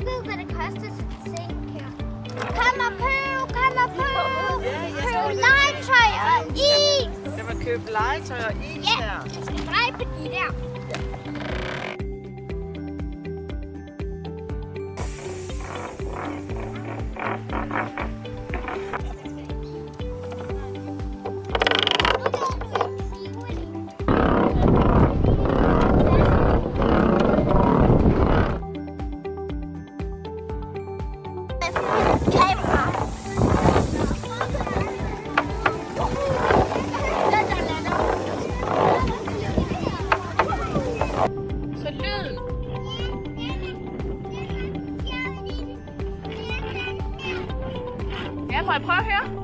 vide, hvad det koster til at sænke her. Kom og køb! Køb legetøj og is! Skal man købe legetøj og is Ja, her? jeg skal dreje på de der. Så lyden. Ja, må jeg prøve at høre?